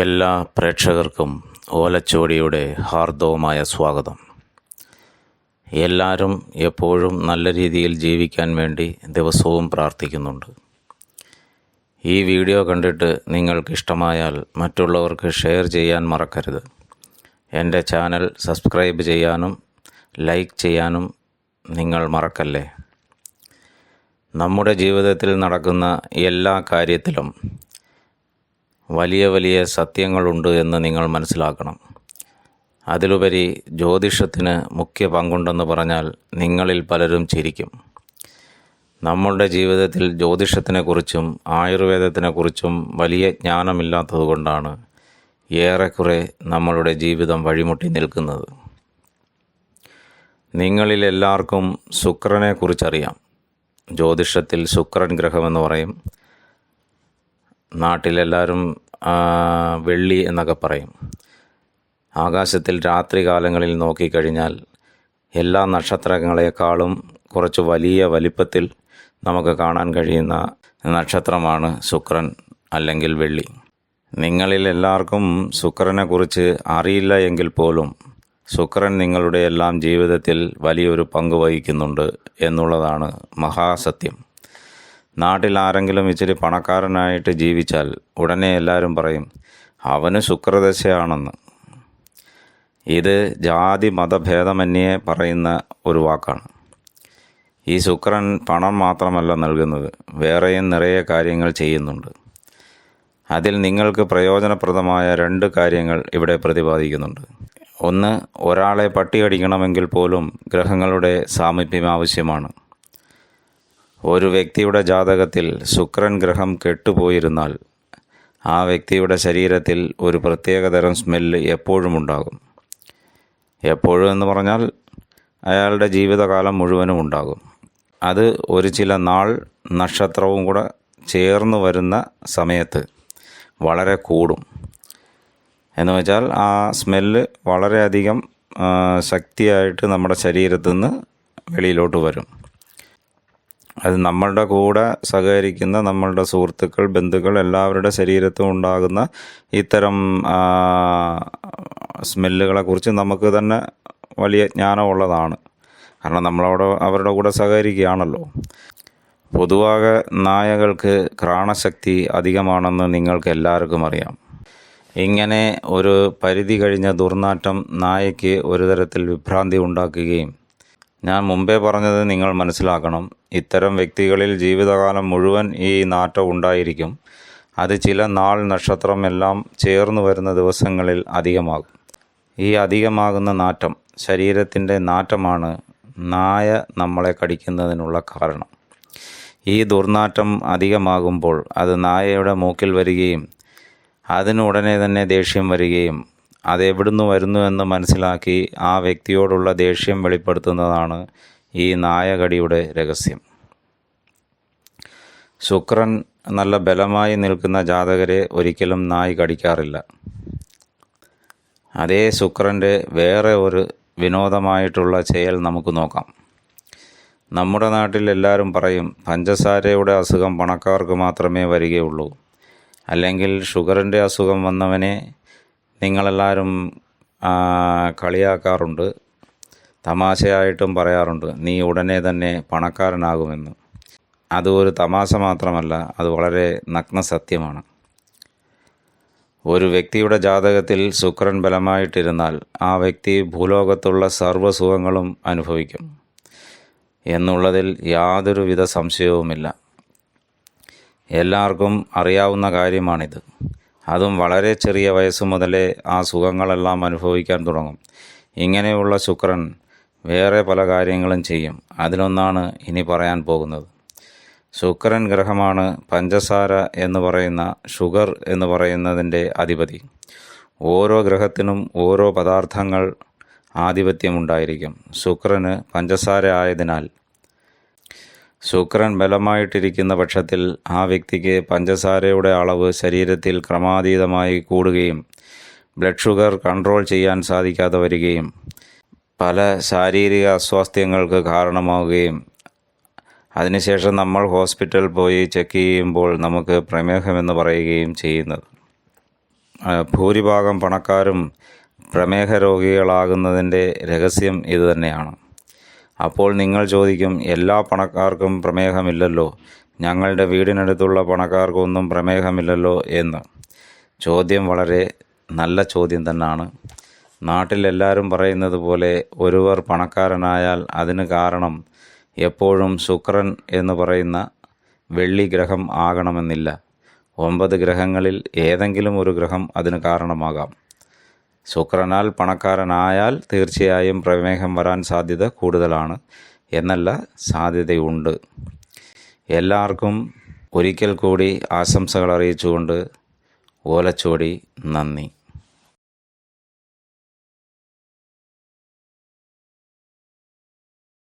എല്ലാ പ്രേക്ഷകർക്കും ഓലച്ചുവടിയുടെ ഹാർദവമായ സ്വാഗതം. എല്ലാവരും എപ്പോഴും നല്ല രീതിയിൽ ജീവിക്കാൻ വേണ്ടി ദിവസവും പ്രാർത്ഥിക്കുന്നുണ്ട്. ഈ വീഡിയോ കണ്ടിട്ട് നിങ്ങൾക്കിഷ്ടമായാൽ മറ്റുള്ളവർക്ക് ഷെയർ ചെയ്യാൻ മറക്കരുത്. എൻ്റെ ചാനൽ സബ്സ്ക്രൈബ് ചെയ്യാനും ലൈക്ക് ചെയ്യാനും നിങ്ങൾ മറക്കല്ലേ. നമ്മുടെ ജീവിതത്തിൽ നടക്കുന്ന എല്ലാ കാര്യത്തിലും വലിയ വലിയ സത്യങ്ങളുണ്ട് എന്ന് നിങ്ങൾ മനസ്സിലാക്കണം. അതിലുപരി ജ്യോതിഷത്തിന് മുഖ്യ പങ്കുണ്ടെന്ന് പറഞ്ഞാൽ നിങ്ങളിൽ പലരും ചിരിക്കും. നമ്മളുടെ ജീവിതത്തിൽ ജ്യോതിഷത്തിനെക്കുറിച്ചും ആയുർവേദത്തിനെക്കുറിച്ചും വലിയ ജ്ഞാനമില്ലാത്തതുകൊണ്ടാണ് ഏറെക്കുറെ നമ്മളുടെ ജീവിതം വഴിമുട്ടി നിൽക്കുന്നത്. നിങ്ങളിൽ എല്ലാവർക്കും ശുക്രനെക്കുറിച്ചറിയാം. ജ്യോതിഷത്തിൽ ശുക്രൻ ഗ്രഹമെന്ന് പറയും. നാട്ടിലെല്ലാവരും വെള്ളി എന്നൊക്കെ പറയും. ആകാശത്തിൽ രാത്രി കാലങ്ങളിൽ നോക്കിക്കഴിഞ്ഞാൽ എല്ലാ നക്ഷത്രങ്ങളെക്കാളും കുറച്ച് വലിയ വലിപ്പത്തിൽ നമുക്ക് കാണാൻ കഴിയുന്ന നക്ഷത്രമാണ് ശുക്രൻ അല്ലെങ്കിൽ വെള്ളി. നിങ്ങളിൽ എല്ലാവർക്കും ശുക്രനെക്കുറിച്ച് അറിയില്ല എങ്കിൽ പോലും ശുക്രൻ നിങ്ങളുടെ എല്ലാം ജീവിതത്തിൽ വലിയൊരു പങ്ക് വഹിക്കുന്നുണ്ട് എന്നുള്ളതാണ് മഹാസത്യം. നാട്ടിൽ ആരെങ്കിലും ഇച്ചിരി പണക്കാരനായിട്ട് ജീവിച്ചാൽ ഉടനെ എല്ലാവരും പറയും അവന് ശുക്രദശയാണെന്ന്. ഇത് ജാതി മതഭേദമന്യേ പറയുന്ന ഒരു വാക്കാണ്. ഈ ശുക്രൻ പണം മാത്രമല്ല നൽകുന്നത്, വേറെയും നിറയെ കാര്യങ്ങൾ ചെയ്യുന്നുണ്ട്. അതിൽ നിങ്ങൾക്ക് പ്രയോജനപ്രദമായ 2 കാര്യങ്ങൾ ഇവിടെ പ്രതിപാദിക്കുന്നുണ്ട്. ഒന്ന്, ഒരാളെ പട്ടികടിക്കണമെങ്കിൽ പോലും ഗ്രഹങ്ങളുടെ സാമീപ്യം ആവശ്യമാണ്. ഒരു വ്യക്തിയുടെ ജാതകത്തിൽ ശുക്രൻ ഗ്രഹം കെട്ടുപോയിരുന്നാൽ ആ വ്യക്തിയുടെ ശരീരത്തിൽ ഒരു പ്രത്യേകതരം സ്മെല്ല് എപ്പോഴും ഉണ്ടാകും. എപ്പോഴും എന്ന് പറഞ്ഞാൽ അയാളുടെ ജീവിതകാലം മുഴുവനും ഉണ്ടാകും. അത് ഒരു ചില നാൾ നക്ഷത്രവും കൂടെ ചേർന്ന് വരുന്ന സമയത്ത് വളരെ കൂടും. എന്ന് വെച്ചാൽ ആ സ്മെല്ല് വളരെയധികം ശക്തിയായിട്ട് നമ്മുടെ ശരീരത്തിൽ നിന്ന് വെളിയിലോട്ട് വരും. അത് നമ്മളുടെ കൂടെ സഹകരിക്കുന്ന നമ്മളുടെ സുഹൃത്തുക്കൾ, ബന്ധുക്കൾ എല്ലാവരുടെ ശരീരത്തും ഉണ്ടാകുന്ന ഇത്തരം സ്മെല്ലുകളെക്കുറിച്ച് നമുക്ക് തന്നെ വലിയ ജ്ഞാനമുള്ളതാണ്. കാരണം അവരുടെ കൂടെ സഹകരിക്കുകയാണല്ലോ. പൊതുവാകെ നായകൾക്ക് ഘ്രാണശക്തി അധികമാണെന്ന് നിങ്ങൾക്ക് എല്ലാവർക്കും അറിയാം. ഇങ്ങനെ ഒരു പരിധി കഴിഞ്ഞ ദുർനാറ്റം നായയ്ക്ക് ഒരു തരത്തിൽ വിഭ്രാന്തി ഉണ്ടാക്കുകയും, ഞാൻ മുമ്പേ പറഞ്ഞത് നിങ്ങൾ മനസ്സിലാക്കണം, ഇത്തരം വ്യക്തികളിൽ ജീവിതകാലം മുഴുവൻ ഈ നാറ്റം ഉണ്ടായിരിക്കും. അത് ചില നാൾ നക്ഷത്രം എല്ലാം ചേർന്ന് വരുന്ന ദിവസങ്ങളിൽ അധികമാകും. ഈ അധികമാകുന്ന നാറ്റം, ശരീരത്തിൻ്റെ നാറ്റമാണ് നായ നമ്മളെ കടിക്കുന്നതിനുള്ള കാരണം. ഈ ദുർനാറ്റം അധികമാകുമ്പോൾ അത് നായയുടെ മൂക്കിൽ വരികയും അതിനുടനെ തന്നെ ദേഷ്യം വരികയും അതെവിടുന്ന് വരുന്നു എന്ന് മനസ്സിലാക്കി ആ വ്യക്തിയോടുള്ള ദേഷ്യം വെളിപ്പെടുത്തുന്നതാണ് ഈ നായകടിയുടെ രഹസ്യം. ശുക്രൻ നല്ല ബലമായി നിൽക്കുന്ന ജാതകരെ ഒരിക്കലും നായ് കടിക്കാറില്ല. അതേ ശുക്രൻ്റെ വേറെ ഒരു വിനോദമായിട്ടുള്ള ചെയ്യൽ നമുക്ക് നോക്കാം. നമ്മുടെ നാട്ടിൽ എല്ലാവരും പറയും പഞ്ചസാരയുടെ അസുഖം പണക്കാർക്ക് മാത്രമേ വരികയുള്ളൂ, അല്ലെങ്കിൽ ഷുഗറിൻ്റെ അസുഖം വന്നവനെ നിങ്ങളെല്ലാവരും കളിയാക്കാറുണ്ട്, തമാശയായിട്ടും പറയാറുണ്ട്, നീ ഉടനെ തന്നെ പണക്കാരനാകുമെന്ന്. അത് ഒരു തമാശ മാത്രമല്ല, അത് വളരെ നഗ്ന സത്യമാണ്. ഒരു വ്യക്തിയുടെ ജാതകത്തിൽ ശുക്രൻ ബലമായിട്ടിരുന്നാൽ ആ വ്യക്തി ഭൂലോകത്തുള്ള സർവ്വസുഖങ്ങളും അനുഭവിക്കും എന്നുള്ളതിൽ യാതൊരുവിധ സംശയവുമില്ല. എല്ലാവർക്കും അറിയാവുന്ന കാര്യമാണിത്. അതും വളരെ ചെറിയ വയസ്സ് മുതലേ ആ സുഖങ്ങളെല്ലാം അനുഭവിക്കാൻ തുടങ്ങും. ഇങ്ങനെയുള്ള ശുക്രൻ വേറെ പല കാര്യങ്ങളും ചെയ്യും. അതിലൊന്നാണ് ഇനി പറയാൻ പോകുന്നത്. ശുക്രൻ ഗ്രഹമാണ് പഞ്ചസാര എന്ന് പറയുന്ന, ഷുഗർ എന്ന് പറയുന്നതിൻ്റെ അധിപതി. ഓരോ ഗ്രഹത്തിനും ഓരോ പദാർത്ഥങ്ങൾ ആധിപത്യമുണ്ടായിരിക്കും. ശുക്രന് പഞ്ചസാര ആയതിനാൽ ശുക്രൻ ബലമായിട്ടിരിക്കുന്ന പക്ഷത്തിൽ ആ വ്യക്തിക്ക് പഞ്ചസാരയുടെ അളവ് ശരീരത്തിൽ ക്രമാതീതമായി കൂടുകയും ബ്ലഡ് ഷുഗർ കൺട്രോൾ ചെയ്യാൻ സാധിക്കാതെ വരികയും പല ശാരീരിക അസ്വാസ്ഥ്യങ്ങൾക്ക് കാരണമാവുകയും അതിനുശേഷം നമ്മൾ ഹോസ്പിറ്റലിൽ പോയി ചെക്ക് ചെയ്യുമ്പോൾ നമുക്ക് പ്രമേഹമെന്ന് പറയുകയും ചെയ്യുന്നത്. ഭൂരിഭാഗം പണക്കാരും പ്രമേഹ രോഗികളാകുന്നതിൻ്റെ രഹസ്യം ഇതുതന്നെയാണ്. അപ്പോൾ നിങ്ങൾ ചോദിക്കും, എല്ലാ പണക്കാർക്കും പ്രമേഹമില്ലല്ലോ, ഞങ്ങളുടെ വീടിനടുത്തുള്ള പണക്കാർക്കൊന്നും പ്രമേഹമില്ലല്ലോ എന്ന്. ചോദ്യം വളരെ നല്ല ചോദ്യം തന്നെയാണ്. നാട്ടിലെല്ലാവരും പറയുന്നത് പോലെ ഒരുവർ പണക്കാരനായാൽ അതിന് കാരണം എപ്പോഴും ശുക്രൻ എന്ന് പറയുന്ന വെള്ളി ഗ്രഹം ആകണമെന്നില്ല. 9 ഗ്രഹങ്ങളിൽ ഏതെങ്കിലും ഒരു ഗ്രഹം അതിന് കാരണമാകാം. ശുക്രനാൽ പണക്കാരനായാൽ തീർച്ചയായും പ്രമേഹം വരാൻ സാധ്യത കൂടുതലാണ് എന്നല്ല, സാധ്യതയുണ്ട്. എല്ലാവർക്കും ഒരിക്കൽ കൂടി ആശംസകൾ അറിയിച്ചുകൊണ്ട് ഓലച്ചുവടി. നന്ദി.